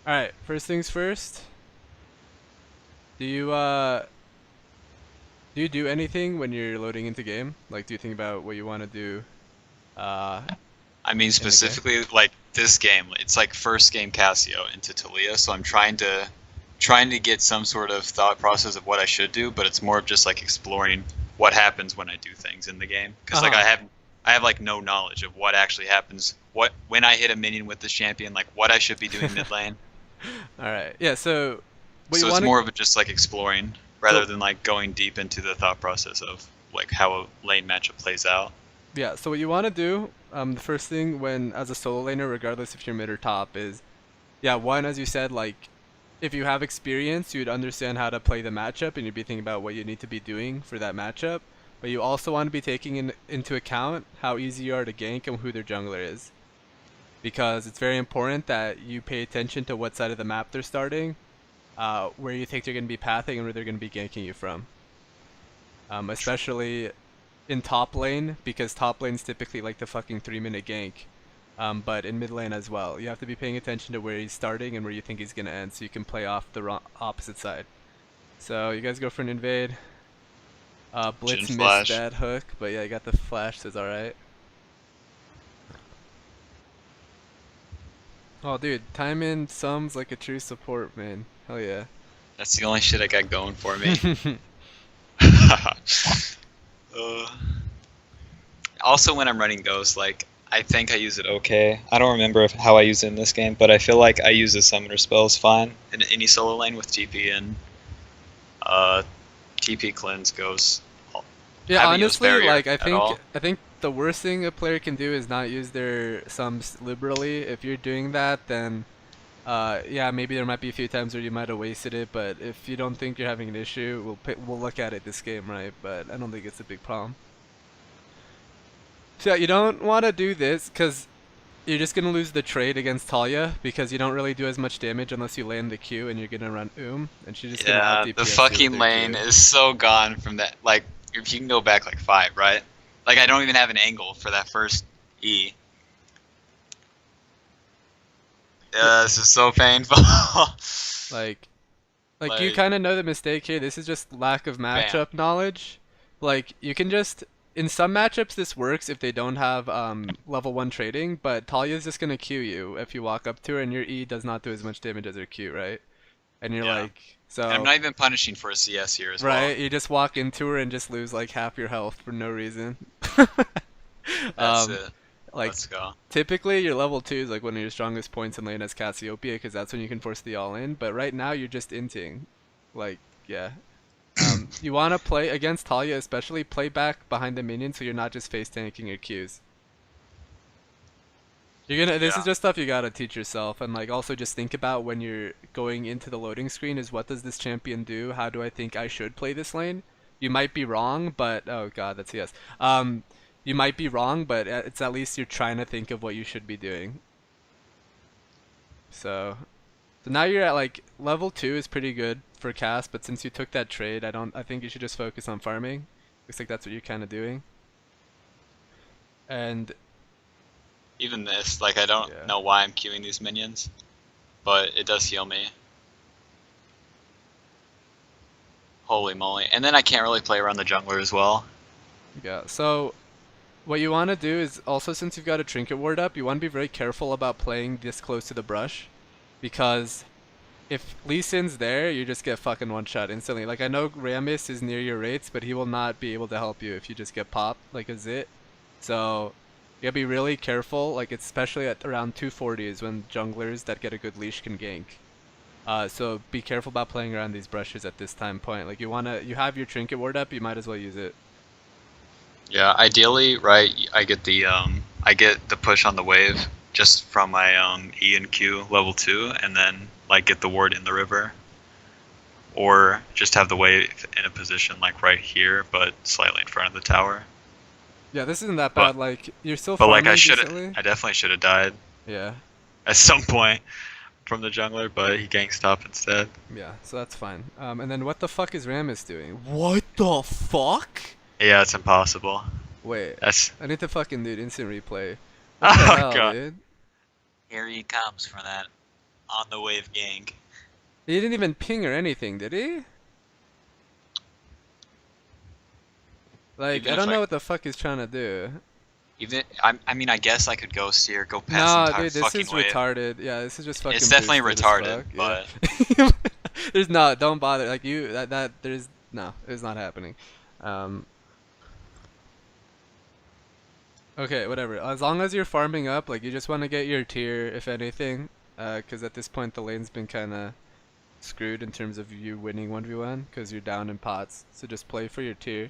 Alright, first things first. Do you do anything when you're loading into game? Like, do you think about what you want to do uh I mean, in the game? specifically like this game, it's like first game Casio into Talia, so I'm trying to get some sort of thought process of what I should do, but it's more of just like exploring what happens when I do things in the game. Because like Uh-huh. I have like no knowledge of what actually happens, what when I hit a minion with the champion, like what I should be doing mid lane. Alright. Yeah, so what you So it's want to more of a just like exploring rather so than like going deep into the thought process of like how a lane matchup plays out. yeah, so what you want to do, the first thing when as a solo laner, regardless if you're mid or top, is yeah, one, as you said, like if you have experience, you'd understand how to play the matchup and you'd be thinking about what you need to be doing for that matchup. But you also want to be taking into account how easy you are to gank and who their jungler is. Because it's very important that you pay attention to what side of the map they're starting, where you think they're going to be pathing and where they're going to be ganking you from. Especially in top lane, because top lane's typically like the fucking 3-minute gank. But in mid lane as well, you have to be paying attention to where he's starting and where you think he's gonna end, so you can play off the opposite side. So you guys go for an invade. Jhin Blitz missed Flash. that hook, but yeah, I got the flash, so it's alright. Oh, dude, time in sums like a true support, man. Hell yeah. That's the only shit I got going for me. uh, Also, when I'm running Ghost, like I think I use it okay. I don't remember how I use it in this game, but I feel like I use the summoner spells fine in any solo lane with TP and uh, TP cleanse Ghost. I Yeah, haven't used honestly, barrier like I at think all. I think the worst thing a player can do is not use their sums liberally. If you're doing that, then yeah, maybe there might be a few times where you might have wasted it, but if you don't think you're having an issue, we'll look at it this game, right? But I don't think it's a big problem. So yeah, you don't want to do this because you're just gonna lose the trade against Talia because you don't really do as much damage unless you land the Q and you're gonna run and she's just gonna out Yeah, the DPS you with fucking her lane Q. is so gone from that. Like, if you can go back like 5, right? Like, I don't even have an angle for that first E. Yeah, Yeah, this is so painful. like like you Like, kind of know the mistake here. This is just lack of bam. matchup knowledge. Like you can just in some matchups this works if they don't have level 1 trading, but Talia's just gonna Q you if you walk up to her and your E does not do as much damage as her Q, right? And you're Yeah. like, And I'm so not even punishing for a CS here as well. right, you just walk into her and just lose like half your health for no reason. That's um, it. like Let's go. typically your level 2 is like one of your strongest points in lane as Cassiopeia because that's when you can force the all in. But right now you're just inting, like yeah. You want to play against Talia, especially play back behind the minion so you're not just face tanking your Qs. You're gonna. This is Yeah, just stuff you gotta teach yourself, and like also just think about when you're going into the loading screen is what does this champion do? How do I think I should play this lane? You might be wrong, but oh god, that's yes. You might be wrong, but it's at least you're trying to think of what you should be doing. So, so now you're at like level 2 is pretty good for cast, but since you took that trade, I don't. I think you should just focus on farming. Looks like that's what you're kind of doing. And even this, like, I don't yeah. know why I'm queuing these minions, but it does heal me. Holy moly. And then I can't really play around the jungler as well. Yeah, so what you want to do is also since you've got a trinket ward up, you want to be very careful about playing this close to the brush because if Lee Sin's there, you just get fucking one shot instantly. Like I know Ramus is near your rates, but he will not be able to help you if you just get popped like a zit. So you gotta be really careful, like especially at around 240 is when junglers that get a good leash can gank. So be careful about playing around these brushes at this time point. Like you have your trinket ward up, you might as well use it. Yeah, ideally, right, I get the push on the wave just from my E and Q level 2 and then like get the ward in the river or just have the wave in a position like right here but slightly in front of the tower. Yeah, this isn't that But bad. Like you're still but like farming decently. I definitely should have died Yeah, at some point from the jungler, but he ganks top instead. yeah. So that's fine. And then what the fuck is Ramus doing? What the fuck? Yeah, it's impossible. Wait, That's I need to fucking do instant replay. What the oh hell, god. dude? Here he comes for that. On the wave gang. He didn't even ping or anything, did he? Like, Even I if don't I, know what the fuck he's trying to do. I mean, I guess I could go steer, go past the Nah, entire dude, this fucking is wave. retarded. Yeah, this is just fucking It's definitely boosted as retarded, fuck. but Yeah. There's not. Don't bother. Like you, there's no. It's not happening. Um. Okay, whatever. As long as you're farming up, like you just want to get your tier, if anything, because at this point the lane's been kind of screwed in terms of you winning 1v1, because you're down in pots. So just play for your tier.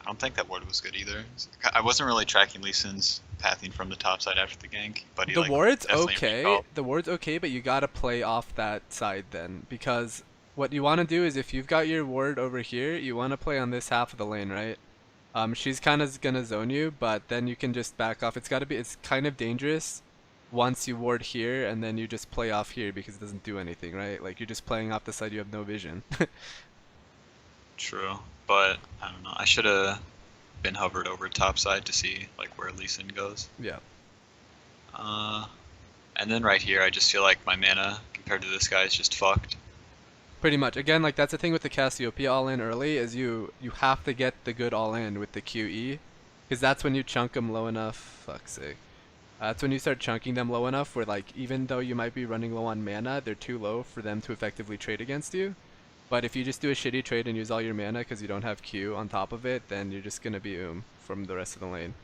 I don't think that ward was good either. I wasn't really tracking Lee Sin's pathing from the top side after the gank, but he The like ward's definitely okay. recalled. The ward's okay, but you gotta play off that side then, because what you want to do is if you've got your ward over here, you want to play on this half of the lane, right? She's kind of gonna zone you, but then you can just back off. It's kind of dangerous once you ward here and then you just play off here because it doesn't do anything, right? Like you're just playing off the side you have no vision. True, but I don't know. I should have been hovered over top side to see like where Lee Sin goes. Yeah. And then right here, I just feel like my mana compared to this guy is just fucked. Pretty much. Again, like that's the thing with the Cassiopeia all in early is you have to get the good all in with the QE, because that's when you chunk them low enough. Fuck's sake. That's when you start chunking them low enough where like even though you might be running low on mana, they're too low for them to effectively trade against you. But if you just do a shitty trade and use all your mana because you don't have Q on top of it, then you're just gonna be from the rest of the lane.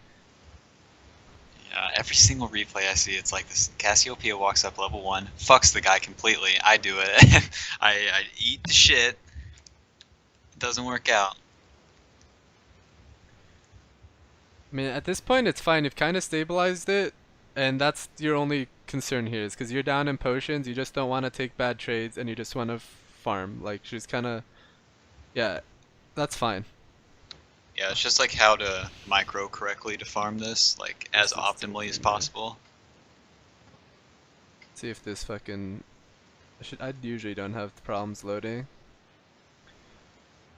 Yeah, every single replay I see, it's like this Cassiopeia walks up level 1, fucks the guy completely. I do it. I eat the shit. It doesn't work out. I mean, at this point, it's fine. You've kind of stabilized it, and that's your only concern here is because you're down in potions. You just don't want to take bad trades, and you just want to farm. Like, she's kind of, yeah, that's fine. Yeah, it's just like how to micro correctly to farm this, like as optimally as possible. See if this fucking, I usually don't have problems loading.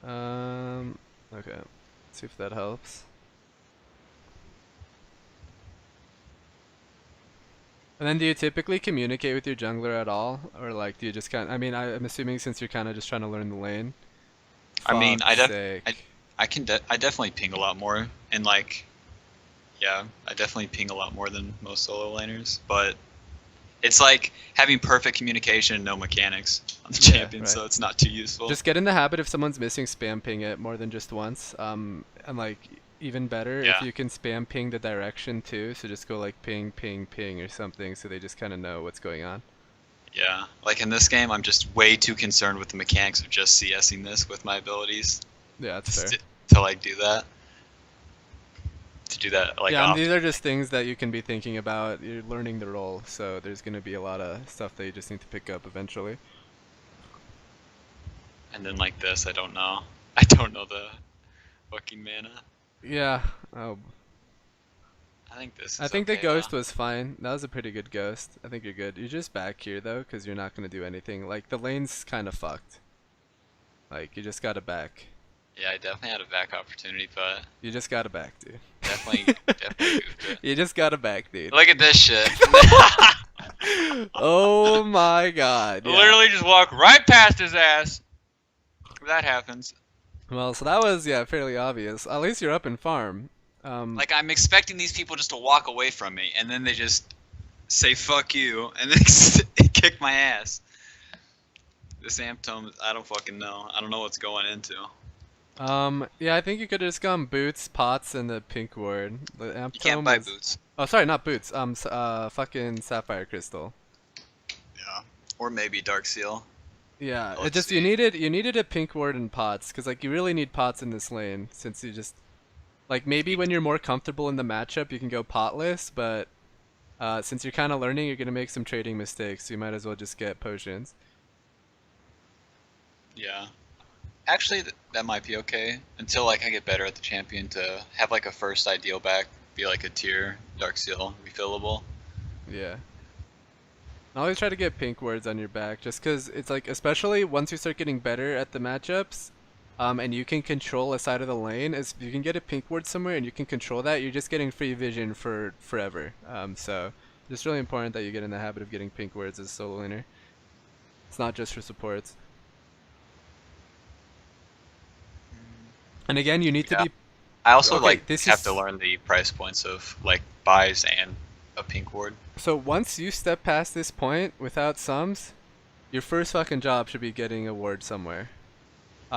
Okay, see if that helps. And then do you typically communicate with your jungler at all? Or like do you just kind of, I mean, I'm assuming since you're kind of just trying to learn the lane. I mean, I Fuck's definitely ping a lot more, and like, yeah, I definitely ping a lot more than most solo laners, but it's like having perfect communication and no mechanics on the champion, right. so it's not too useful. Just get in the habit if someone's missing, spam ping it more than just once. And like even better if you can spam ping the direction too. So just go like ping, ping, ping or something, so they just kind of know what's going on. Yeah, like in this game, I'm just way too concerned with the mechanics of just CSing this with my abilities. Yeah, that's fair. To like do that. To do that, like yeah, and these are just things that you can be thinking about. You're learning the role, so there's gonna be a lot of stuff that you just need to pick up eventually. And then like this, I don't know. I don't know the fucking mana. Yeah. Oh. I think this is I think okay, the ghost was fine. That was a pretty good ghost. I think you're good. You're just back here though, because you're not gonna do anything. Like the lane's kind of fucked. Like you just gotta back. Yeah, I definitely had a back opportunity, but You just gotta back, dude. definitely goofed it. You just gotta back, dude. Look at this shit. Oh my god. Yeah. Literally just walk right past his ass. That happens. Well, so that was fairly obvious. At least you're up in farm. Like I'm expecting these people just to walk away from me, and then they just say "fuck you" and then kick my ass. This amp tome, I don't fucking know. I don't know what's going into. Yeah, I think you could have just gone boots, pots, and the pink ward. The amp You can't tome buy was... boots. Oh, sorry, not boots. Fucking sapphire crystal. Yeah. Or maybe dark seal. Yeah, Let's it just see. you needed a pink ward and pots, cause like you really need pots in this lane, since you just like maybe when you're more comfortable in the matchup you can go potless, but since you're kind of learning, you're gonna make some trading mistakes. So you might as well just get potions. Yeah. Actually, that might be okay until like I get better at the champion to have like a first ideal back, be like a tier dark seal refillable. Yeah. I always try to get pink wards on your back, just cause it's like, especially once you start getting better at the matchups, and you can control a side of the lane. Is if you can get a pink ward somewhere and you can control that, you're just getting free vision for forever. So It's really important that you get in the habit of getting pink words as a solo laner. It's not just for supports. And again, you need to Yeah. be I also okay. like This have to is learn the price points of like buys and a pink ward. so once you step past this point without sums, your first fucking job should be getting a ward somewhere.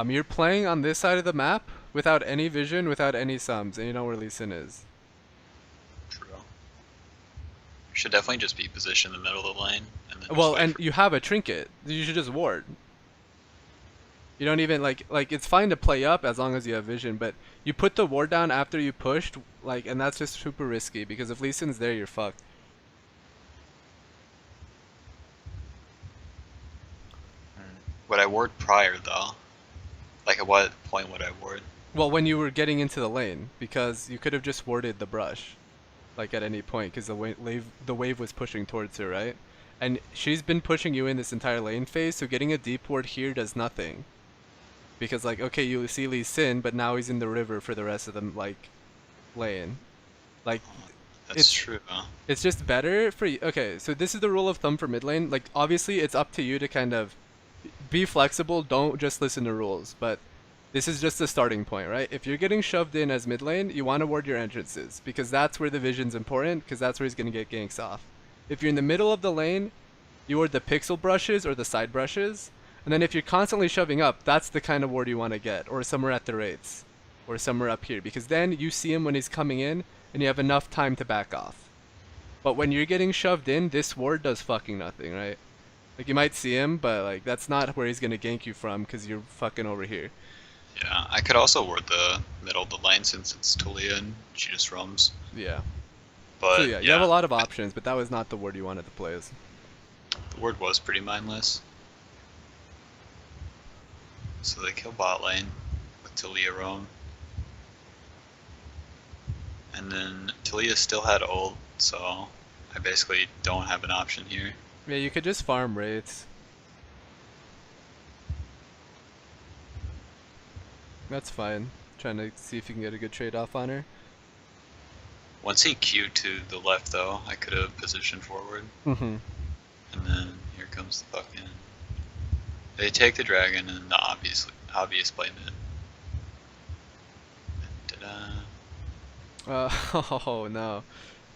You're playing on this side of the map without any vision, without any sums, and you know where Lee Sin is. True. Should definitely just be positioned in the middle of the lane and then just Well, wait and for. you have a trinket. You should just ward. You don't even like it's fine to play up as long as you have vision, but you put the ward down after you pushed, like, and that's just super risky because if Lee Sin's there, you're fucked. Would I ward prior though? Like at what point would I ward? Well, when you were getting into the lane, because you could have just warded the brush, like at any point, because the wave was pushing towards her, right? And she's been pushing you in this entire lane phase, so getting a deep ward here does nothing. Because like, okay, you see Lee Sin, but now he's in the river for the rest of the like lane. Like, That's it's true. it's just better for you. Okay, so this is the rule of thumb for mid lane. Like, obviously, it's up to you to kind of be flexible. Don't just listen to rules, but this is just the starting point, right? If you're getting shoved in as mid lane, you want to ward your entrances because that's where the vision's important because that's where he's gonna get ganks off. If you're in the middle of the lane, you ward the pixel brushes or the side brushes, and then if you're constantly shoving up, that's the kind of ward you want to get, or somewhere at the rates, or somewhere up here, because then you see him when he's coming in, and you have enough time to back off. But when you're getting shoved in, this ward does fucking nothing, right? Like you might see him, but like that's not where he's gonna gank you from, because you're fucking over here. Yeah, I could also ward the middle of the lane since it's Talia and she just roams. Yeah. But So yeah, you have a lot of options, but that was not the ward you wanted to play as. the ward was pretty mindless. So they kill bot lane with Talia roam. And then Talia still had ult, so I basically don't have an option here. Yeah, you could just farm rates. That's fine. Trying to see if you can get a good trade off on her. Once he queued to the left though, I could have positioned forward. Mm-hmm. And then here comes the fucking. They take the dragon and the obvious play mid. Ta-da. Oh no.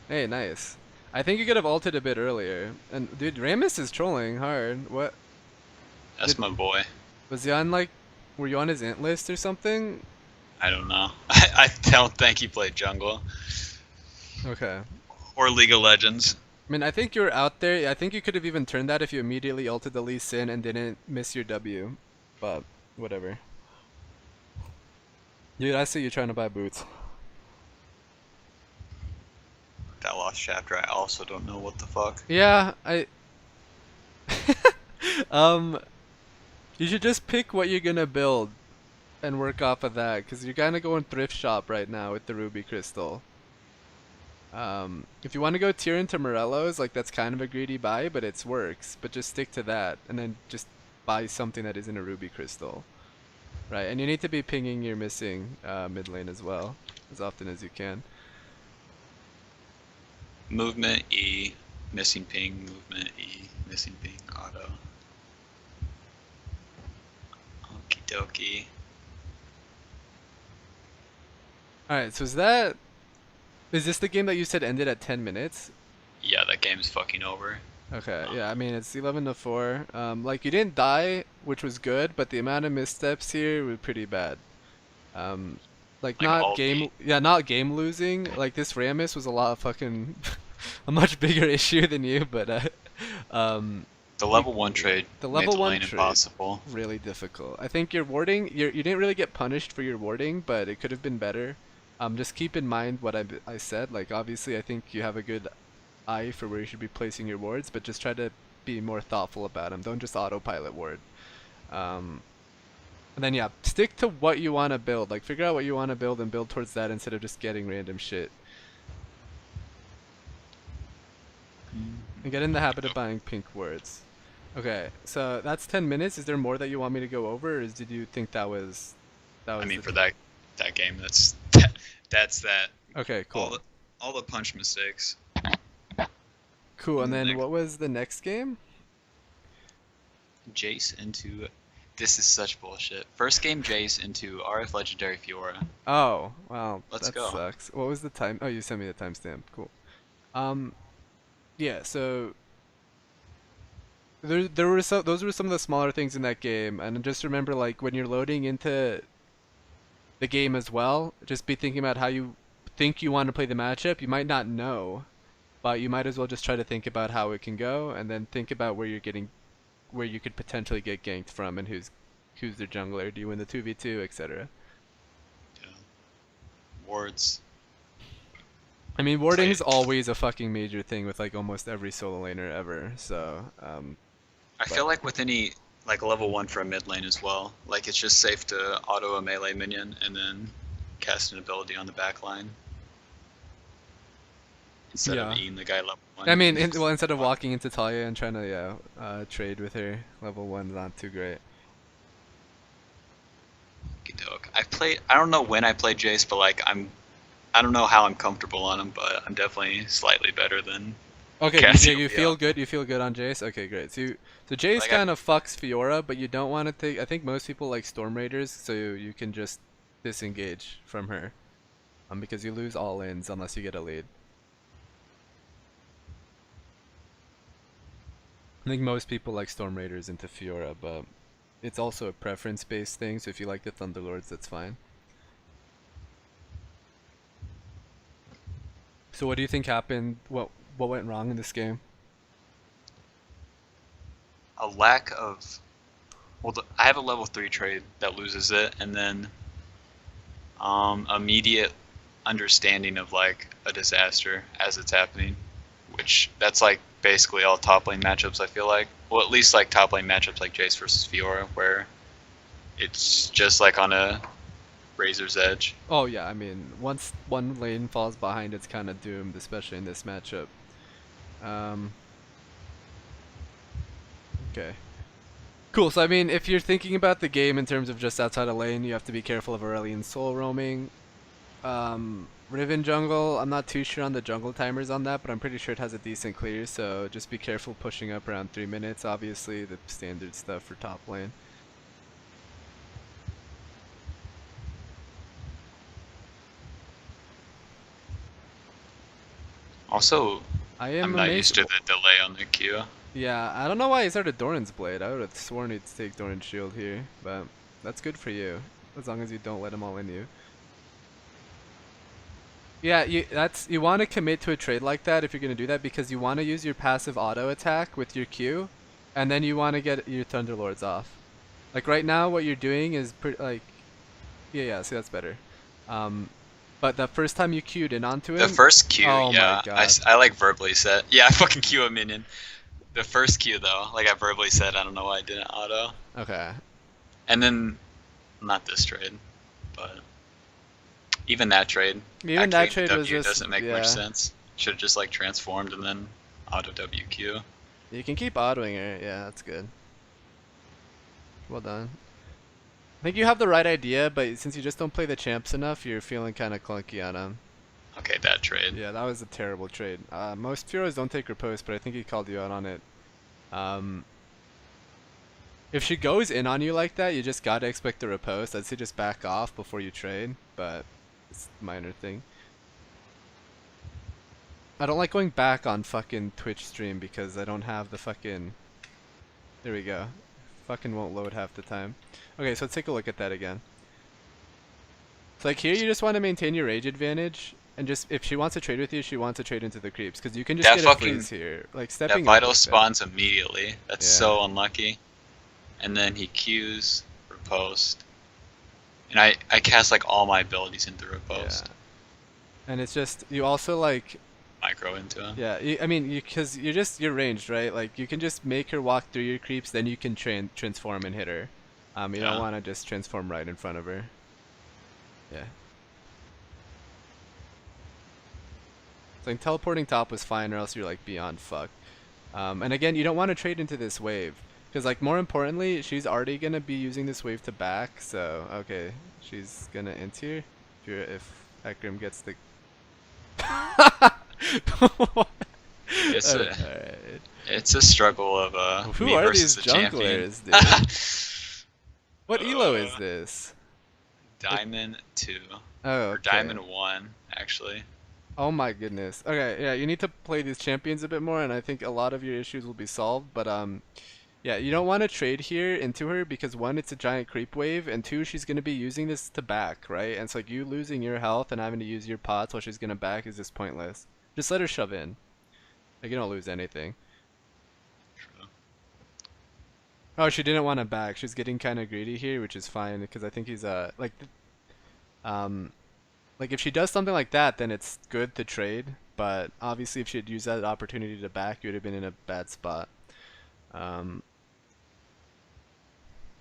Hey, nice. I think you could have ulted a bit earlier. And dude, Ramus is trolling hard. What? That's Did- my boy. Was he on like? Were you on his int list or something? I don't know. I don't think he played jungle Okay. or League of Legends. I mean, I think you were out there. I think you could have even turned that if you immediately ulted the Lee Sin and didn't miss your W. But whatever. Dude, I see you trying to buy boots. That lost chapter, I also don't know what the fuck. Yeah, um, you should just pick what you're gonna build and work off of that, because you're kind of going thrift shop right now with the Ruby Crystal. If you want to go tier into Morello's, like that's kind of a greedy buy, but it's works. But just stick to that, and then just buy something that isn't a Ruby Crystal. Right, and you need to be pinging your missing mid lane as well, as often as you can. Movement E, missing ping, movement E, missing ping, auto. Okie dokie. Alright, so is this the game that you said ended at 10 minutes? Yeah, that game's fucking over. Okay, yeah, I mean it's 11 to 4. Like you didn't die, which was good, but the amount of missteps here were pretty bad. Like Like all not game losing. Like this Ramus was a lot of fucking a much bigger issue than you, but The level 1 trade the made level the 1 lane trade impossible. really difficult. I think your warding, you didn't really get punished for your warding, but it could have been better. Just keep in mind what I said. Like obviously, I think you have a good eye for where you should be placing your wards, but just try to be more thoughtful about them. Don't just autopilot ward. And then yeah, stick to what you want to build. Like figure out what you want to build and build towards that instead of just getting random shit. And get in the habit of buying pink words. Okay, so that's 10 minutes. Is there more that you want me to go over, or did you think that was I mean, the for that game, that's that. Okay, cool. All the punch mistakes. Cool. And And then then next, what was the next game? Jace into. This is such bullshit. First game Jace into RF Legendary Fiora. Oh, wow, Let's that go. sucks. What was the time? Oh, you sent me the timestamp. Cool. Um, yeah. So there were those were some of the smaller things in that game, and just remember like when you're loading into the game as well, just be thinking about how you think you want to play the matchup. You might not know, but you might as well just try to think about how it can go, and then think about where you could potentially get ganked from, and who's the jungler. Do you win the 2v2, etc. Yeah. Wards. I mean, Play warding's it. always a fucking major thing with like almost every solo laner ever. So, I but feel like with any like level 1 for a mid lane as well, like it's just safe to auto a melee minion and then cast an ability on the back line instead of yeah. eating the guy level 1. I mean, well, instead of walking into Talia and trying to trade with her, level one's not too great. I don't know when I played Jace, but like I don't know how I'm comfortable on him, but I'm definitely slightly better than Okay, Cassiopea. you feel good. You feel good on Jace. Okay, great. So Jace Like kind of fucks Fiora, but you don't want to take. I think most people like Storm Raiders, so you can just disengage from her, because you lose all ins unless you get a lead. I think most people like Storm Raiders into Fiora, but it's also a preference-based thing. So if you like the Thunderlords, that's fine. So what do you think happened? What went wrong in this game? a lack of I have a level 3 trade that loses it, and then immediate understanding of like a disaster as it's happening, which that's like basically all top lane matchups. I feel like, well, at least like top lane matchups like Jace versus Fiora, where it's just like on a razor's edge. Oh yeah, I mean, once one lane falls behind, it's kind of doomed, especially in this matchup. Um, okay. Cool, so I mean, if you're thinking about the game in terms of just outside a lane, you have to be careful of Aurelion soul roaming. Riven jungle, I'm not too sure on the jungle timers on that, but I'm pretty sure it has a decent clear, so just be careful pushing up around 3 minutes, obviously, the standard stuff for top lane. Also, I I'm am not amazed. used to the delay on the Q. Yeah, I don't know why he started Doran's Blade. I would have sworn he'd take Doran's Shield here, but that's good for you, as long as you don't let him all in you. Yeah, you want to commit to a trade like that if you're gonna do that, because you want to use your passive auto attack with your Q, and then you want to get your Thunderlords off. Like right now, what you're doing is pretty like, yeah, see that's better. But the first time you Q'd in onto him, The first Q, oh my yeah, god. I like verbally said, yeah, I fucking Q a minion. The first Q though, like I verbally said, I don't know why I didn't auto. Okay. And then, not this trade, but even that trade. Even that Actually, trade was W just, doesn't make yeah. much sense. Should have just like transformed and then auto WQ. You can keep autoing her. Yeah, that's good. Well done. I think you have the right idea, but since you just don't play the champs enough, you're feeling kind of clunky on him. Okay, that trade. Yeah, that was a terrible trade. Most Fioras don't take riposte, but I think he called you out on it. If she goes in on you like that, you just gotta expect the riposte. I'd say just back off before you trade, but it's a minor thing. I don't like going back on fucking Twitch stream because I don't have the fucking... There we go. Fucking won't load half the time. Okay, so let's take a look at that again. So like here, you just want to maintain your rage advantage, and just if she wants to trade with you, she wants to trade into the creeps, because you can just That get a fucking- freeze here. Like That stepping up vital like that. spawns immediately. That's Yeah. so unlucky. And then he Qs, riposte. And I cast like all my abilities into riposte. Yeah. And it's just, you also like, Micro into him. yeah, I mean, because you're ranged, right? Like you can just make her walk through your creeps, then you can transform and hit her. You Yeah. don't want to just transform right in front of her. Yeah. So like, teleporting top was fine, or else you're like beyond fucked. And again, you don't want to trade into this wave, because like more importantly, she's already gonna be using this wave to back. So okay, she's gonna int here. If Ekrim gets the It's a Alright. it's a struggle of Who me are versus these the champion. junglers, dude? What elo is uh, this? Like, Diamond 2 oh, or okay. Diamond 1 actually. Oh my goodness. Okay, yeah, you need to play these champions a bit more, and I think a lot of your issues will be solved. But yeah, you don't want to trade here into her because one, it's a giant creep wave, and two, she's gonna be using this to back, right? And it's like you losing your health and having to use your pots while she's gonna back is just pointless. Just let her shove in. Like you don't lose anything. True. Oh, she didn't want to back. She's getting kind of greedy here, which is fine because I think he's um like if she does something like that, then it's good to trade. But obviously, if she had used that opportunity to back, you would have been in a bad spot. Um,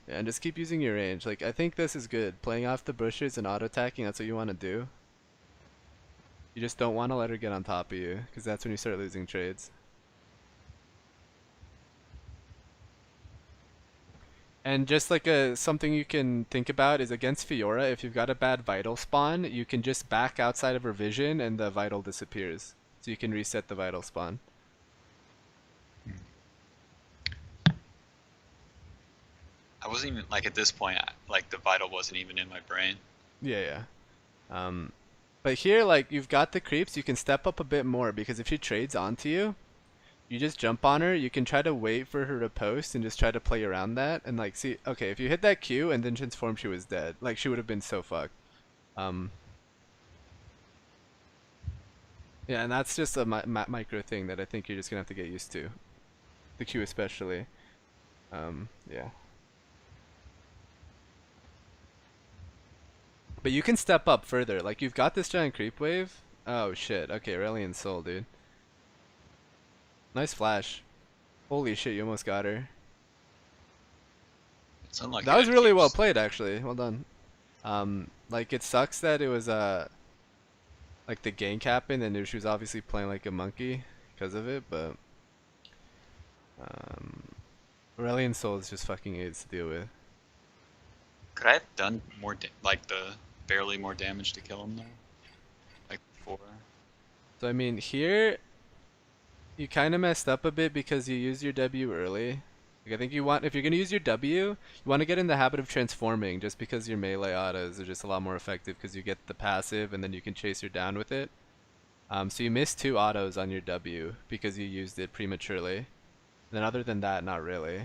yeah, and just keep using your range. Like I think this is good. Playing off the bushes and auto attacking. That's what you want to do. You just don't want to let her get on top of you, because that's when you start losing trades. And just like something you can think about is against Fiora, if you've got a bad vital spawn, you can just back outside of her vision and the vital disappears. So you can reset the vital spawn. I wasn't even like at this point. Like the vital wasn't even in my brain. Yeah, yeah. But here, like, you've got the creeps, you can step up a bit more, because if she trades onto you, you just jump on her, you can try to wait for her to post and just try to play around that, and like, see, okay, if you hit that Q and then transform, she was dead. Like, she would have been so fucked. Um, yeah, and that's just a micro thing that I think you're just gonna have to get used to. The Q especially. Yeah. But you can step up further. Like, you've got this giant creep wave. Oh shit, okay, Aurelion Soul, dude. Nice flash. Holy shit, you almost got her. It's unlucky That was that really well keeps. played, actually. Well done. Like it sucks that it was like the gank happened and she was obviously playing like a monkey because of it, but um, Aurelion Soul is just fucking AIDS to deal with. Could I have done more like the barely more damage to kill him though? Like before. So I mean, here you kind of messed up a bit because you used your W early. Like I think you want, if you're gonna use your W, you want to get in the habit of transforming, just because your melee autos are just a lot more effective because you get the passive and then you can chase her down with it. So you missed two autos on your W because you used it prematurely. And then other than that, not really.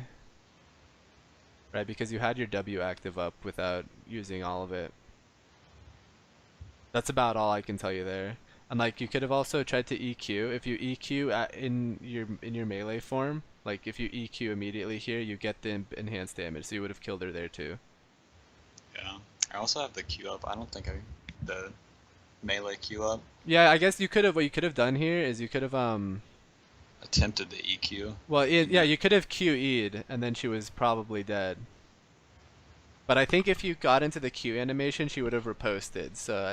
Right, because you had your W active up without using all of it. That's about all I can tell you there. And like you could have also tried to EQ. If you EQ in your melee form, like if you EQ immediately here, you get the enhanced damage. So you would have killed her there too. Yeah. I also have the Q up. I don't think I the melee Q up. Yeah, I guess you could have, what you could have done here is you could have Attempted the EQ. well, yeah, Yeah. you could have QE'd and then she was probably dead. But I think if you got into the Q animation, she would have reposted. So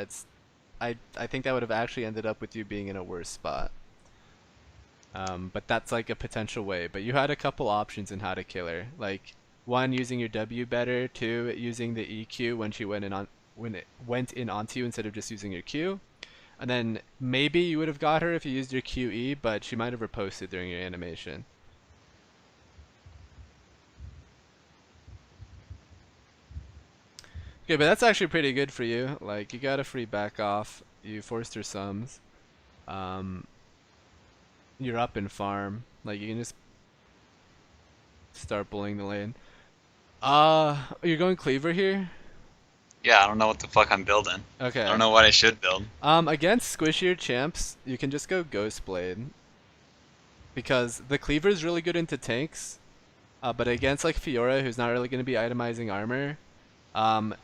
I think that would have actually ended up with you being in a worse spot. But that's like a potential way. But you had a couple options in how to kill her. Like one, using your W better. Two, using the EQ when she went in on when it went in onto you instead of just using your Q. And then maybe you would have got her if you used your QE, but she might have reposted during your animation. Okay, but that's actually pretty good for you. Like you got a free back off. You forced her sums. Um, you're up in farm. Like you can just start bullying the lane. You're going cleaver here? Yeah, I don't know what the fuck I'm building. I don't Okay. know what I should build. Against squishier champs, you can just go Ghost Blade. Because the cleaver is really good into tanks. But against like Fiora, who's not really going to be itemizing armor, um,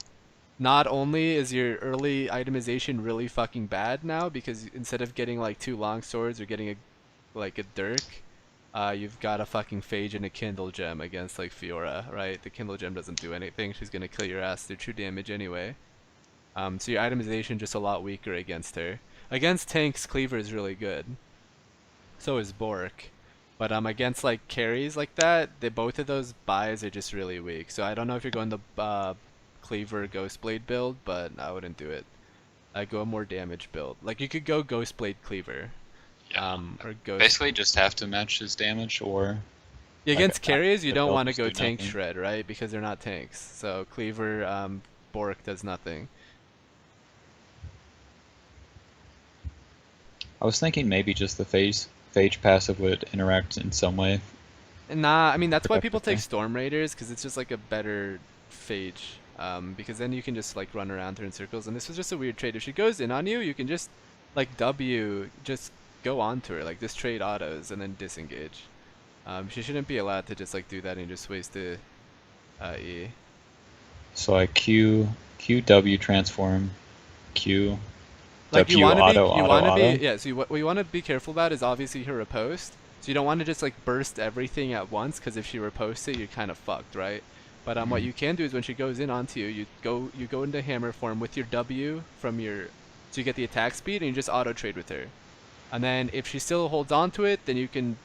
not only is your early itemization really fucking bad now, because instead of getting like two long swords or getting like a dirk, you've got a fucking phage and a kindle gem against like Fiora, right? The kindle gem doesn't do anything. She's gonna kill your ass through true damage anyway. So your itemization just a lot weaker against her. Against tanks, cleaver is really good. So is Bork. But against like carries like that, both of those buys are just really weak. So I don't know if you're going the cleaver Ghostblade build, but I wouldn't do it. I go a more damage build. Like you could go Ghostblade cleaver. Yeah. Or Ghost. Basically, just have to match his damage, or Yeah, like against carriers, you the don't want to builders go do tank nothing. shred, right? Because they're not tanks. So Cleaver, Bork does nothing. I was thinking maybe just the phage passive would interact in some way And nah, I mean that's why people take productively. Storm Raiders because it's just like a better phage. Because then you can just like run around her in circles. And this was just a weird trade. If she goes in on you, you can just like W, just go onto her, like just trade autos and then disengage. She shouldn't be allowed to just like do that and just waste the E. So I QW transform, Q Like W you auto want to be, auto. yeah. So what you want to be careful about is obviously her riposte. So you don't want to just like burst everything at once, because if she riposts it, you're kind of fucked, right? But what Mhm. you can do is when she goes in onto you, you go into hammer form with your W from your, so you get the attack speed and you just auto trade with her. And then if she still holds on to it, then you can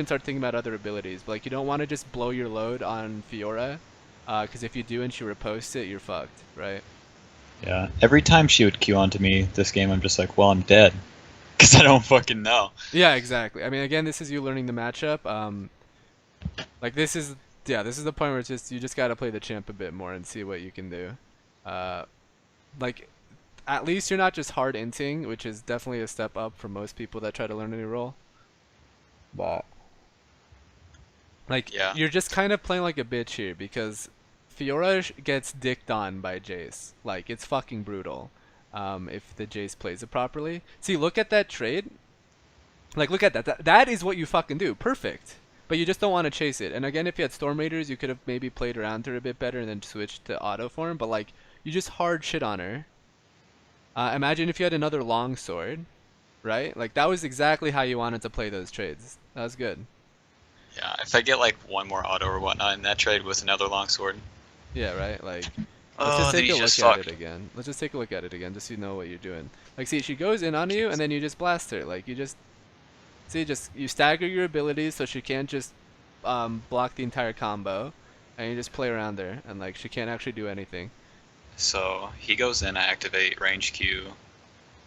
start thinking about other abilities. But like you don't want to just blow your load on Fiora, because if you do and she riposts it, you're fucked, right? Yeah. Every time she would Q onto me this game, I'm just like, well, I'm dead. Because I don't fucking know. Yeah, exactly. I mean, again, this is you learning the matchup. Like this is, yeah, this is the point where it's just you just gotta play the champ a bit more and see what you can do. Uh, like at least you're not just hard inting, which is definitely a step up for most people that try to learn a new role. But like Yeah. you're just kind of playing like a bitch here because Fiora gets dicked on by Jace. Like it's fucking brutal. If the Jace plays it properly. See, look at that trade. Like, look at that. That is what you fucking do. Perfect. But you just don't want to chase it. And again, if you had Storm Raiders, you could have maybe played around her a bit better and then switched to auto form. But like, you just hard shit on her. Imagine if you had another long sword, right? Like that was exactly how you wanted to play those trades. That was good. Yeah. If I get like one more auto or whatnot in that trade with another longsword. Yeah, right. Like, let's just Oh, then take a he's look just at it fucked. again. Let's just take a look at it again, just so you know what you're doing. Like, see, she goes in on you, and then you just blast her. Like, you just see, just you stagger your abilities so she can't just block the entire combo, and you just play around her, and like she can't actually do anything. So he goes in, I activate range Q,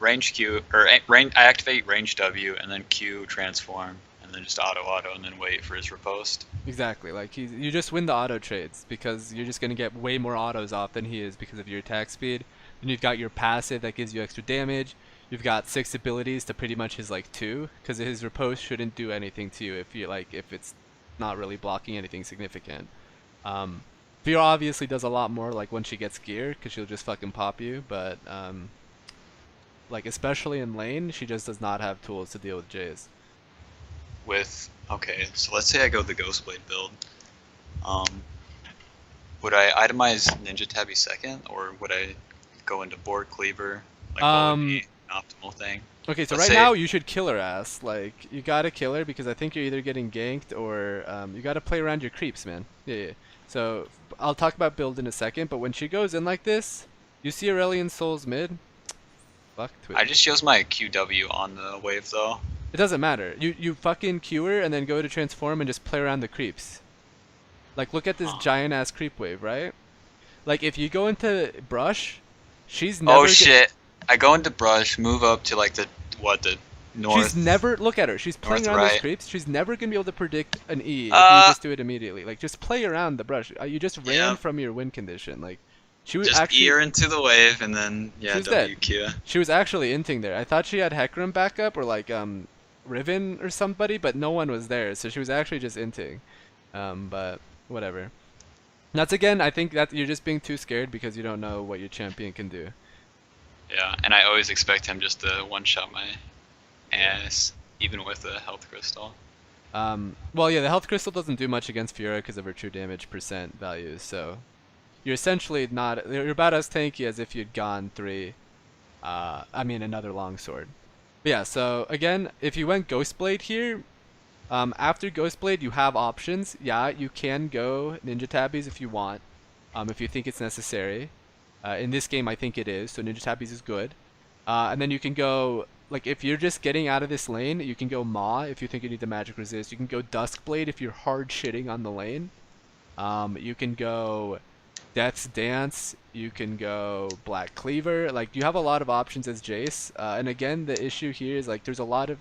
or range, I activate range W, and then Q transform, and then just auto, and then wait for his riposte. Exactly. Like you just win the auto trades because you're just gonna get way more autos off than he is because of your attack speed. Then you've got your passive that gives you extra damage. You've got 6 abilities to pretty much his like 2, because his riposte shouldn't do anything to you if it's not really blocking anything significant. Um, Fear obviously does a lot more like when she gets gear, because she'll just fucking pop you. But like especially in lane, she just does not have tools to deal with Jays. With okay, so let's say I go the Ghostblade build. Um, would I itemize Ninja Tabby second, or would I go into Board Cleaver? Like, what would Um, be an optimal thing? Okay, so Let's right say, now you should kill her ass. Like you gotta kill her because I think you're either getting ganked or you gotta play around your creeps, man. Yeah, yeah. So I'll talk about build in a second, but when she goes in like this, you see Aurelion Souls mid. Fuck I Twitch. just use my QW on the wave though. It doesn't matter. You fucking Q her and then go to transform and just play around the creeps. Like look at this Huh. giant ass creep wave, right? Like if you go into brush, she's Oh never shit! I go into brush, move up to like the She's north never, look at her. She's playing north around those right. creeps. She's never gonna be able to predict an E if you Uh, just do it immediately. Like just play around the brush. You just ran yeah. from your win condition. Like she was Just actually ear into the wave and then she yeah was dead. WQ. She was actually inting there. I thought she had Hecarim backup or like Riven or somebody, but no one was there. So she was actually just inting. But whatever. That's again. I think that you're just being too scared because you don't know what your champion can do. Yeah, and I always expect him just to one shot my Yeah. ass, even with a health crystal. Well, yeah, the health crystal doesn't do much against Fiora because of her true damage percent values, so you're essentially not, you're about as tanky as if you'd gone 3, I mean another longsword. But yeah, so again, if you went Ghostblade here, after Ghostblade you have options. Yeah, you can go Ninja Tabbies if you want, if you think it's necessary. In this game I think it is, so Ninja Tabbies is good. And then you can go, like if you're just getting out of this lane, you can go Maw if you think you need the magic resist. You can go Duskblade if you're hard shitting on the lane. You can go Death's Dance. You can go Black Cleaver. Like you have a lot of options as Jace. And again, the issue here is like there's a lot of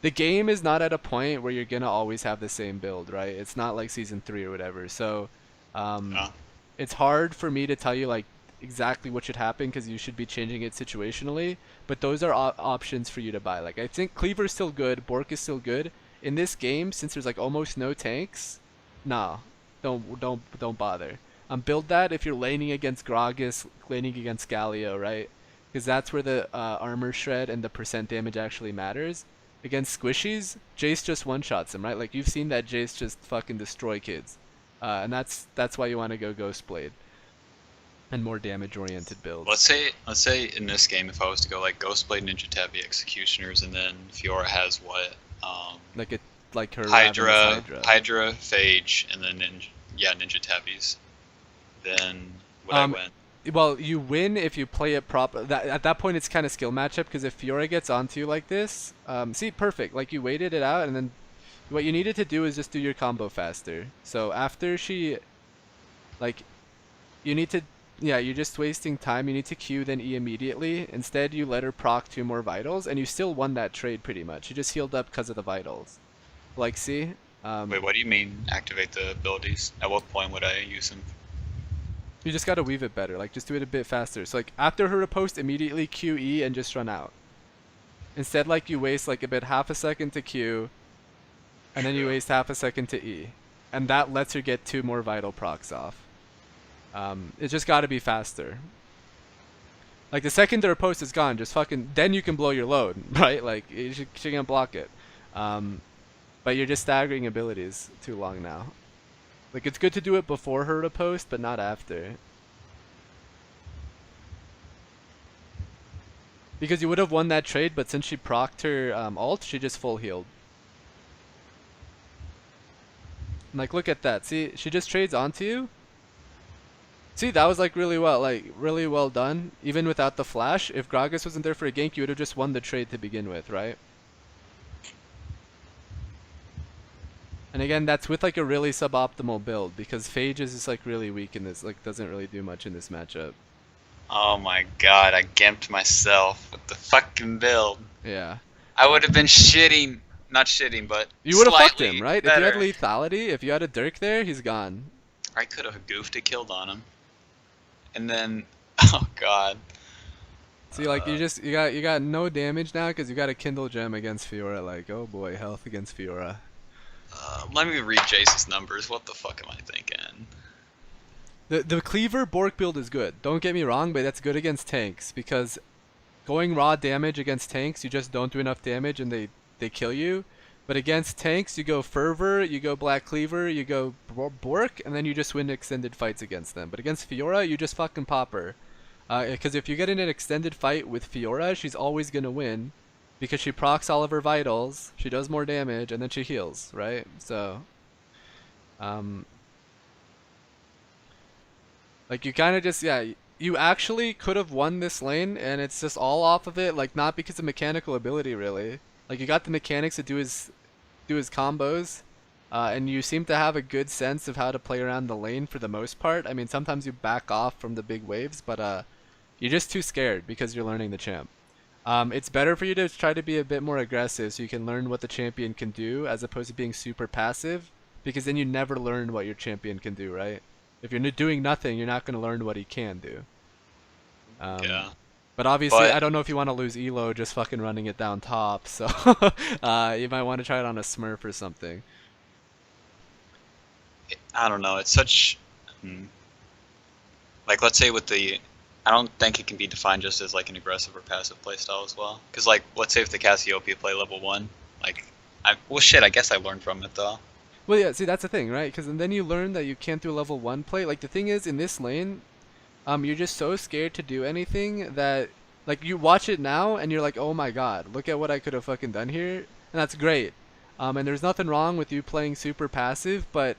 the game is not at a point where you're gonna always have the same build, right? It's not like season 3 or whatever. So, um, Yeah. it's hard for me to tell you like exactly what should happen because you should be changing it situationally. But those are options for you to buy. Like I think Cleaver's still good, Bork is still good in this game since there's like almost no tanks. Nah, don't bother. Build that if you're laning against Gragas, laning against Galio, right? Because that's where the armor shred and the percent damage actually matters. Against squishies, Jace just one-shots him, right? Like you've seen that Jace just fucking destroy kids, and that's why you want to go Ghostblade and more damage-oriented builds. Let's say in this game, if I was to go like Ghostblade, Ninja Tabi, Executioners, and then Fiora has what? Like it, like her Hydra, Hydra. Hydra, Phage, and then Ninja Tabis. Then would I win? Well, you win if you play it proper. At that point, it's kind of skill matchup because if Fiora gets onto you like this, see, perfect. Like you waited it out, and then what you needed to do is just do your combo faster. So after she, like, you need to, yeah, you're just wasting time. You need to Q then E immediately. Instead, you let her proc 2 more vitals, and you still won that trade pretty much. You just healed up because of the vitals. Like, see? Wait, what do you mean activate the abilities? At what point would I use them? You just gotta weave it better. Like, just do it a bit faster. So, like, after her riposte, immediately QE and just run out. Instead, like, you waste, like, half a second to Q, and then you waste half a second to E. And that lets her get 2 more vital procs off. It just gotta be faster. Like, the second the riposte is gone, just fucking, then you can blow your load, right? Like, she can't block it. But you're just staggering abilities too long now. Like, it's good to do it before her riposte, but not after. Because you would have won that trade, but since she procced her ult, she just full healed. And like, look at that. See, she just trades onto you. See, that was like really well done. Even without the flash, if Gragas wasn't there for a gank, you would have just won the trade to begin with, right? And again, that's with like a really suboptimal build because Phage is just like really weak in this, like doesn't really do much in this matchup. Oh my god, I gimped myself with the fucking build. Yeah. I would have been shitting, not shitting, but You would have fucked slightly him, right? better. If you had lethality, if you had a Dirk there, he's gone. I could have goofed a killed on him. And then, oh god. See, like you got no damage now because you got a Kindle Gem against Fiora. Like, oh boy, health against Fiora. Let me read Jace's numbers. What the fuck am I thinking? The Cleaver Bork build is good. Don't get me wrong, but that's good against tanks because going raw damage against tanks, you just don't do enough damage and they kill you. But against tanks, you go Fervor, you go Black Cleaver, you go Bork, and then you just win extended fights against them. But against Fiora, you just fucking pop her. Because if you get in an extended fight with Fiora, she's always gonna win. Because she procs all of her vitals, she does more damage, and then she heals, right? So, like you kind of just, yeah, you actually could have won this lane, and it's just all off of it, like not because of mechanical ability, really. Like you got the mechanics to do his combos, and you seem to have a good sense of how to play around the lane for the most part. I mean, sometimes you back off from the big waves, but you're just too scared because you're learning the champ. It's better for you to try to be a bit more aggressive so you can learn what the champion can do as opposed to being super passive, because then you never learn what your champion can do, right? If you're doing nothing, you're not going to learn what he can do. Yeah. But obviously, I don't know if you want to lose Elo just fucking running it down top, so you might want to try it on a Smurf or something. I don't know. It's such... Like, let's say with the... I don't think it can be defined just as like an aggressive or passive playstyle as well. Because like, let's say if the Cassiopeia play level 1, like, well shit, I guess I learned from it though. Well, yeah, see, that's the thing, right? Because then you learn that you can't do level 1 play. Like, the thing is, in this lane, you're just so scared to do anything that, like, you watch it now and you're like, oh my god, look at what I could have fucking done here. And that's great. And there's nothing wrong with you playing super passive, but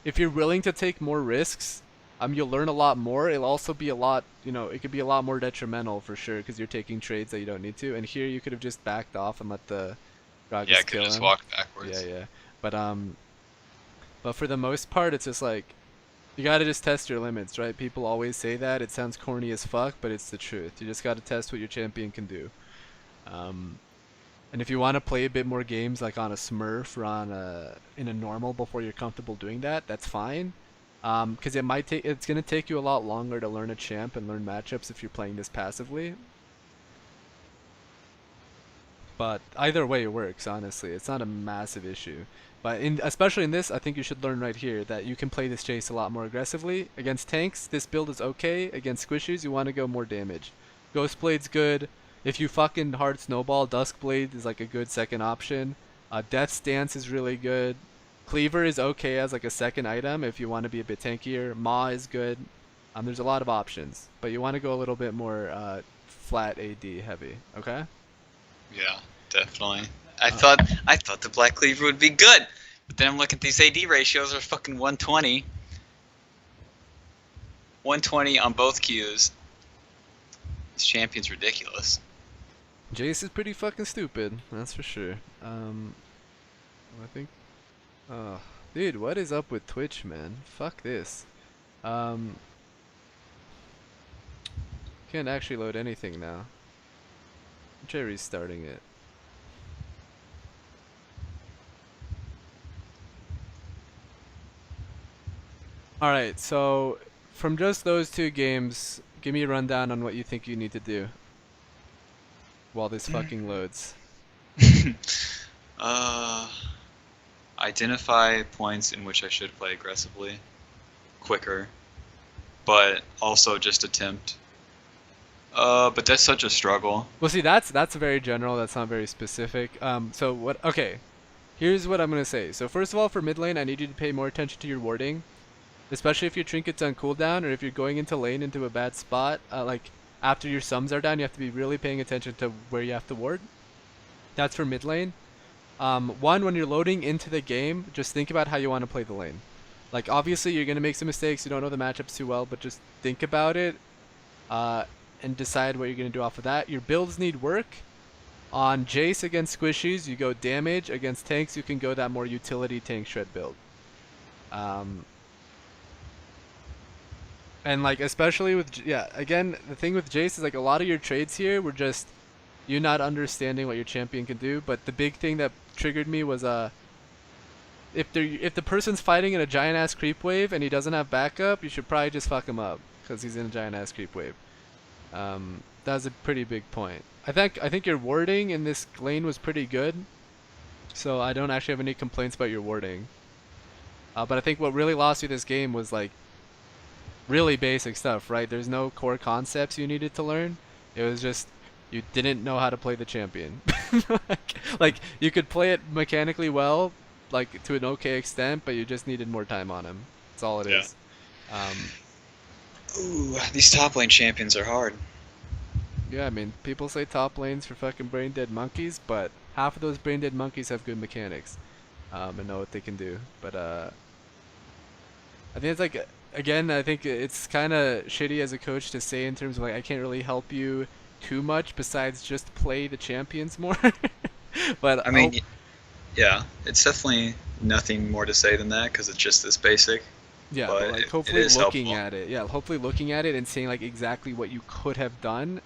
if you're willing to take more risks, you'll learn a lot more. It'll also be a lot, you know, it could be a lot more detrimental for sure because you're taking trades that you don't need to. And here you could have just backed off and let the Gragas Yeah, I kill could just him. walk backwards. Yeah, yeah. But for the most part, it's just like, you gotta just test your limits, right? People always say that. It sounds corny as fuck, but it's the truth. You just gotta test what your champion can do. And if you want to play a bit more games like on a Smurf or on in a normal before you're comfortable doing that, that's fine. Because it's gonna take you a lot longer to learn a champ and learn matchups if you're playing this passively. But either way it works, honestly. It's not a massive issue. But especially in this, I think you should learn right here that you can play this chase a lot more aggressively. Against tanks, this build is okay. Against squishies, you want to go more damage. Ghostblade's good. If you fucking hard snowball, Duskblade is like a good second option. Death's Dance is really good. Cleaver is okay as like a second item if you want to be a bit tankier. Maw is good. There's a lot of options, but you want to go a little bit more flat AD heavy. Okay. Yeah, definitely. I Uh, thought the Black Cleaver would be good, but then I'm looking at these AD ratios are fucking 120. 120 on both Qs. This champion's ridiculous. Jace is pretty fucking stupid, that's for sure. I think. Oh, dude, what is up with Twitch, man? Fuck this. Um, can't actually load anything now. Try restarting it. Alright, so from just those two games, give me a rundown on what you think you need to do while this fucking loads. uh, Identify points in which I should play aggressively, quicker, but also just attempt. But that's such a struggle. Well, see, that's very general. That's not very specific. So what? Okay, here's what I'm gonna say. So first of all, for mid lane, I need you to pay more attention to your warding, especially if your trinket's on cooldown or if you're going into lane into a bad spot. Like after your sums are down, you have to be really paying attention to where you have to ward. That's for mid lane. When you're loading into the game, just think about how you want to play the lane. Like obviously you're gonna make some mistakes. You don't know the matchups too well, but just think about it. Uh, and decide what you're going to do off of that. Your builds need work. On Jace against squishies, you go damage. Against tanks, you can go that more utility tank shred build. And like especially with again, the thing with Jace is like a lot of your trades here were just you not understanding what your champion can do. But the big thing that triggered me was if the person's fighting in a giant ass creep wave and he doesn't have backup, you should probably just fuck him up because he's in a giant ass creep wave. That was a pretty big point. I think your warding in this lane was pretty good, so I don't actually have any complaints about your warding. But I think what really lost you this game was like really basic stuff, right? There's no core concepts you needed to learn. It was just you didn't know how to play the champion. like you could play it mechanically well, like to an okay extent, but you just needed more time on him. That's all it Yeah. is. Um, Ooh, these top lane champions are hard. Yeah, I mean, people say top lanes for fucking brain dead monkeys, but half of those brain dead monkeys have good mechanics, and know what they can do. But I think it's like again, I think it's kind of shitty as a coach to say in terms of like I can't really help you too much besides just play the champions more. But I mean, yeah, it's definitely nothing more to say than that because it's just this basic. yeah, but But like it hopefully is looking helpful. at it, yeah, hopefully looking at it and seeing like exactly what you could have done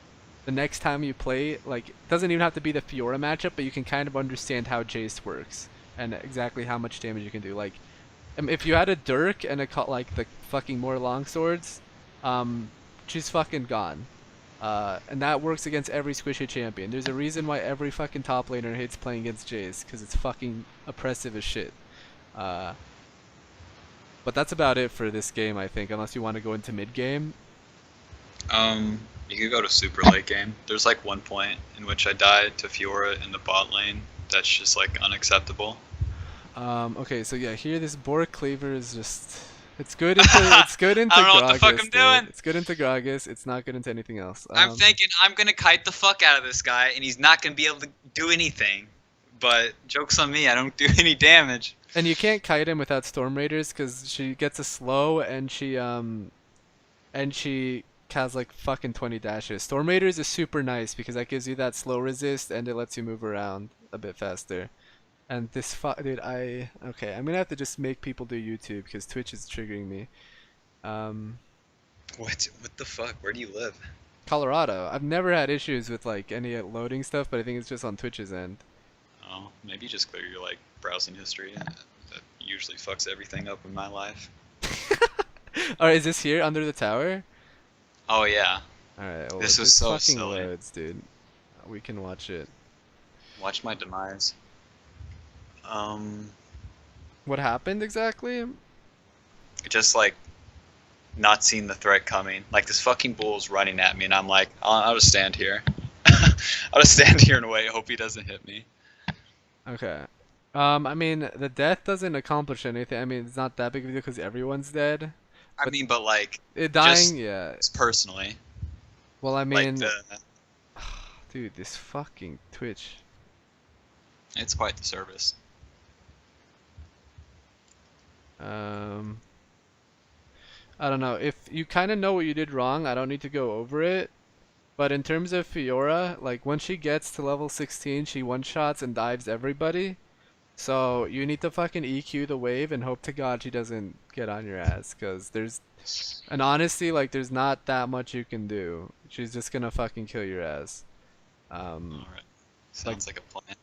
the next time you play, like it doesn't even have to be the Fiora matchup, but you can kind of understand how Jace works and exactly how much damage you can do. Like, if you had a Dirk and like the fucking more longswords, she's fucking gone. And that works against every squishy champion. There's a reason why every fucking top laner hates playing against Jace, because it's fucking oppressive as shit. Uh, but that's about it for this game, I think, unless you want to go into mid game. You could go to super late game. There's like one point in which I died to Fiora in the bot lane. That's just like unacceptable. Okay, so yeah, here this Bork Cleaver is just it's good into it's good into I don't know what the fuck Gragas, I'm dude. doing. It's good into Gragas. It's not good into anything else. I'm thinking I'm gonna kite the fuck out of this guy, and he's not gonna be able to do anything. But joke's on me, I don't do any damage. And you can't kite him without Storm Raiders because she gets a slow and she has like fucking 20 dashes. Storm Raiders is super nice because that gives you that slow resist and it lets you move around a bit faster. And this dude, okay, I'm gonna have to just make people do YouTube because Twitch is triggering me. Um, What the fuck? Where do you live? Colorado. I've never had issues with like any loading stuff, but I think it's just on Twitch's end. Oh, maybe just clear your like browsing history. That usually fucks everything up in my life. Alright, is this here under the tower? Oh yeah, Alright, well it this was just so fucking silly. loads, dude. We can watch it. Watch my demise. Um, What happened exactly? just like not seeing the threat coming. Like this fucking bull's running at me, and I'm like, I'll just stand here. I'll just stand here and wait. Hope he doesn't hit me. Okay. I mean, the death doesn't accomplish anything. I mean, it's not that big of a deal because everyone's dead. I But mean, but like, it dying, just yeah. personally, Well, I like mean, the dude, this fucking Twitch. it's quite the service. Um, I don't know. If you kind of know what you did wrong, I don't need to go over it. But in terms of Fiora, like once she gets to level 16, she one-shots and dives everybody. So you need to fucking EQ the wave and hope to God she doesn't get on your ass. Cause and honestly, like there's not that much you can do. She's just gonna fucking kill your ass. Um, All right, like, sounds like a plan.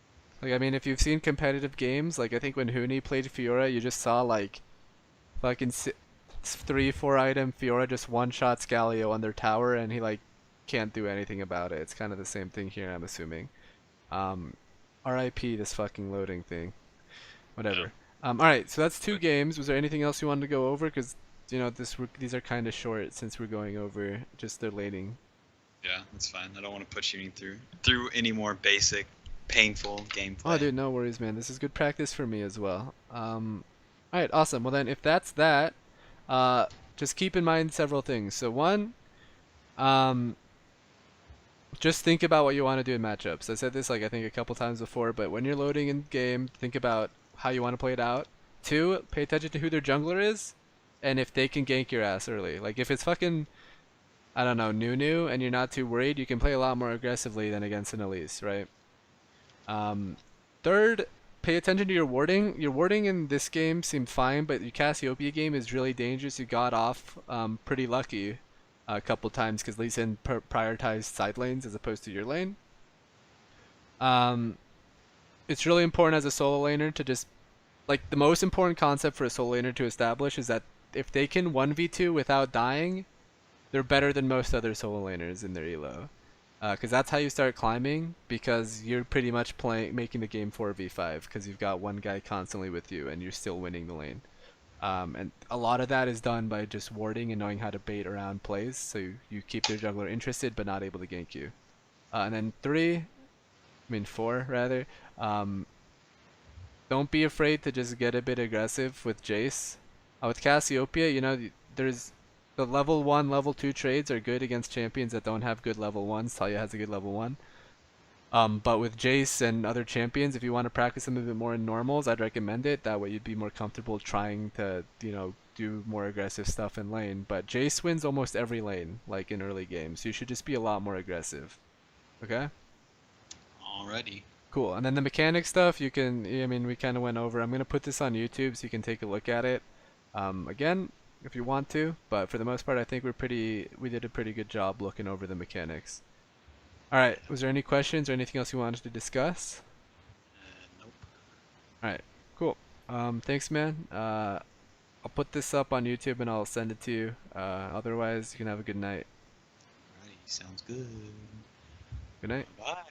I mean, if you've seen competitive games, like I think when Huni played Fiora, you just saw like fucking 3, 4 item Fiora just one-shot Scalio on their tower, and he like can't do anything about it. It's kind of the same thing here, I'm assuming. Um, RIP this fucking loading thing. Yeah, Whatever. All right, so that's two but games. Was there anything else you wanted to go over? Because these are kind of short since we're going over just the laning. yeah, that's fine. I don't want to put you through any more basic, painful Oh, gameplay. dude, no worries, man. This is good practice for me as well. All right, awesome. Well then, if that's that, uh, just keep in mind several things. So one, um, just think about what you want to do in matchups. I said this like I think a couple times before, but when you're loading in game, think about how you want to play it out. Two, pay attention to who their jungler is, and if they can gank your ass early. Like if it's fucking I don't know Nunu and you're not too worried, you can play a lot more aggressively than against an Elise, right? Um, third, pay attention to your warding. Your warding in this game seemed fine, but your Cassiopeia game is really dangerous. You got off pretty lucky a couple times because Lee Sin prioritized side lanes as opposed to your lane. Um, it's really important as a solo laner to just like the most important concept for a solo laner to establish is that if they can 1v2 without dying, they're better than most other solo laners in their elo. Because that's how you start climbing. Because you're pretty much making the game 4v5. Because you've got one guy constantly with you, and you're still winning the lane. And a lot of that is done by just warding and knowing how to bait around plays, so you keep their jungler interested but not able to gank you. And then four rather. Um, don't be afraid to just get a bit aggressive with Jace. With Cassiopeia, there's the level 1, level 2 trades are good against champions that don't have good level 1s. Talia has a good level 1. But with Jace and other champions, if you want to practice them a bit more in normals, I'd recommend it. That way you'd be more comfortable trying to, do more aggressive stuff in lane. But Jace wins almost every lane, like in early games. So you should just be a lot more aggressive. Okay? Alrighty. Cool. And then the mechanic stuff, I mean, we kind of went over. I'm going to put this on YouTube so you can take a look at it. Again, if you want to, but for the most part, I think we did a pretty good job looking over the mechanics. All right. Was there any questions or anything else you wanted to discuss? Nope. All right. Cool. Thanks, man. I'll put this up on YouTube and I'll send it to you. Otherwise, you can have a good night. Alrighty, sounds good. Good night. Bye.